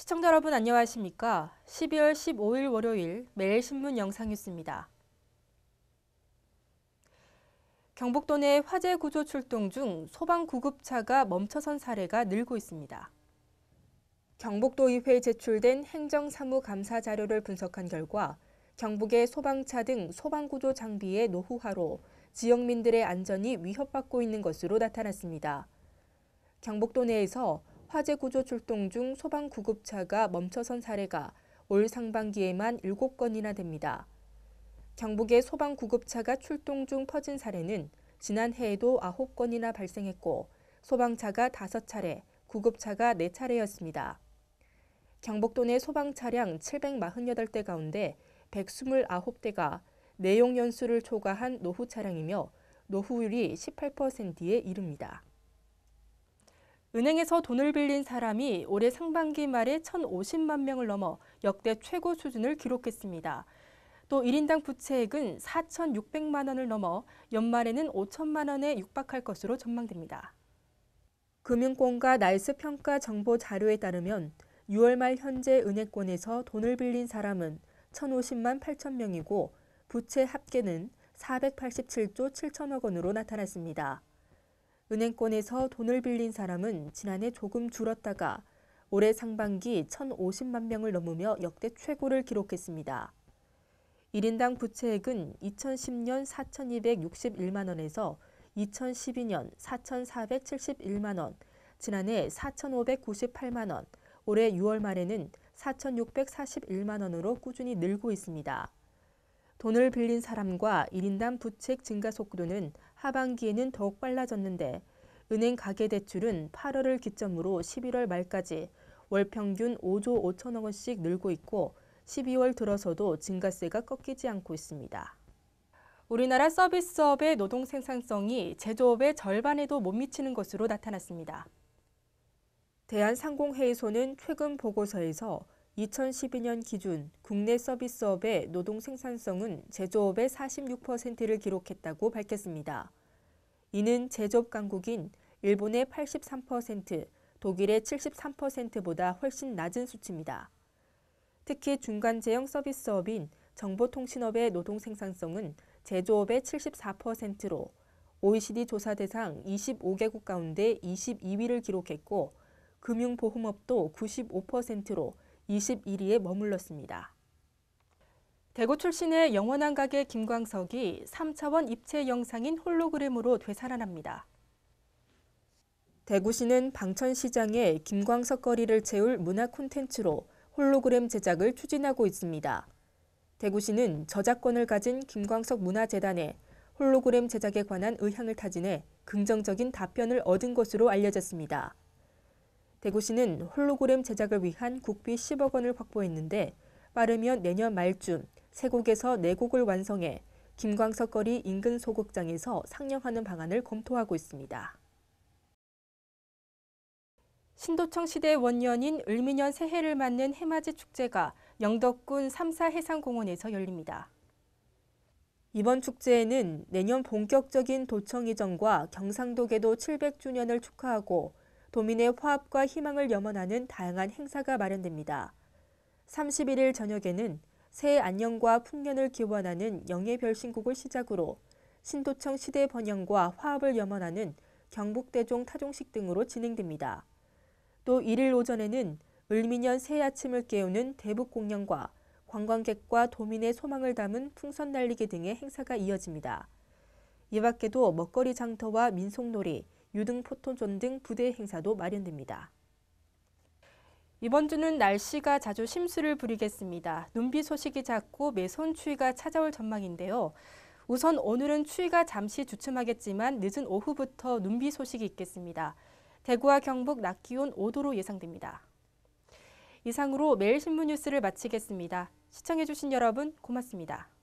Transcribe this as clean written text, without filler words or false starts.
시청자 여러분 안녕하십니까? 12월 15일 월요일 매일신문 영상뉴스입니다. 경북도 내 화재 구조 출동 중 소방구급차가 멈춰선 사례가 늘고 있습니다. 경북도의회에 제출된 행정사무감사 자료를 분석한 결과 경북의 소방차 등 소방구조 장비의 노후화로 지역민들의 안전이 위협받고 있는 것으로 나타났습니다. 경북도 내에서 화재 구조 출동 중 소방구급차가 멈춰선 사례가 올 상반기에만 7건이나 됩니다. 경북의 소방구급차가 출동 중 퍼진 사례는 지난해에도 9건이나 발생했고 소방차가 5차례, 구급차가 4차례였습니다. 경북도 내 소방차량 748대 가운데 129대가 내용 연수를 초과한 노후 차량이며 노후율이 18%에 이릅니다. 은행에서 돈을 빌린 사람이 올해 상반기 말에 1,050만 명을 넘어 역대 최고 수준을 기록했습니다. 또 1인당 부채액은 4,600만 원을 넘어 연말에는 5천만 원에 육박할 것으로 전망됩니다. 금융권과 날스 평가 정보 자료에 따르면 6월 말 현재 은행권에서 돈을 빌린 사람은 1,050만 8천 명이고 부채 합계는 487조 7천억 원으로 나타났습니다. 은행권에서 돈을 빌린 사람은 지난해 조금 줄었다가 올해 상반기 1,050만 명을 넘으며 역대 최고를 기록했습니다. 1인당 부채액은 2010년 4,261만 원에서 2012년 4,471만 원, 지난해 4,598만 원, 올해 6월 말에는 4,641만 원으로 꾸준히 늘고 있습니다. 돈을 빌린 사람과 1인당 부채액 증가 속도는 하반기에는 더욱 빨라졌는데 은행 가계대출은 8월을 기점으로 11월 말까지 월 평균 5조 5천억 원씩 늘고 있고 12월 들어서도 증가세가 꺾이지 않고 있습니다. 우리나라 서비스업의 노동 생산성이 제조업의 절반에도 못 미치는 것으로 나타났습니다. 대한상공회의소는 최근 보고서에서 2012년 기준 국내 서비스업의 노동 생산성은 제조업의 46%를 기록했다고 밝혔습니다. 이는 제조업 강국인 일본의 83%, 독일의 73%보다 훨씬 낮은 수치입니다. 특히 중간재형 서비스업인 정보통신업의 노동 생산성은 제조업의 74%로 OECD 조사 대상 25개국 가운데 22위를 기록했고 금융보험업도 95%로 21위에 머물렀습니다. 대구 출신의 영원한 가게 김광석이 3차원 입체 영상인 홀로그램으로 되살아납니다. 대구시는 방천시장에 김광석 거리를 채울 문화 콘텐츠로 홀로그램 제작을 추진하고 있습니다. 대구시는 저작권을 가진 김광석 문화재단에 홀로그램 제작에 관한 의향을 타진해 긍정적인 답변을 얻은 것으로 알려졌습니다. 대구시는 홀로그램 제작을 위한 국비 10억 원을 확보했는데 빠르면 내년 말쯤 3곡에서 4곡을 완성해 김광석 거리 인근 소극장에서 상영하는 방안을 검토하고 있습니다. 신도청 시대 원년인 을미년 새해를 맞는 해맞이 축제가 영덕군 삼사해상공원에서 열립니다. 이번 축제에는 내년 본격적인 도청 이전과 경상도 개도 700주년을 축하하고 도민의 화합과 희망을 염원하는 다양한 행사가 마련됩니다. 31일 저녁에는 새해 안녕과 풍년을 기원하는 영예별신곡을 시작으로 신도청 시대 번영과 화합을 염원하는 경북대종 타종식 등으로 진행됩니다. 또 1일 오전에는 을미년 새해 아침을 깨우는 대북공연과 관광객과 도민의 소망을 담은 풍선 날리기 등의 행사가 이어집니다. 이 밖에도 먹거리 장터와 민속놀이, 유등 포토존 등 부대 행사도 마련됩니다. 이번 주는 날씨가 자주 심수를 부리겠습니다. 눈비 소식이 잦고 매서운 추위가 찾아올 전망인데요. 우선 오늘은 추위가 잠시 주춤하겠지만 늦은 오후부터 눈비 소식이 있겠습니다. 대구와 경북 낮 기온 5도로 예상됩니다. 이상으로 매일신문 뉴스를 마치겠습니다. 시청해주신 여러분 고맙습니다.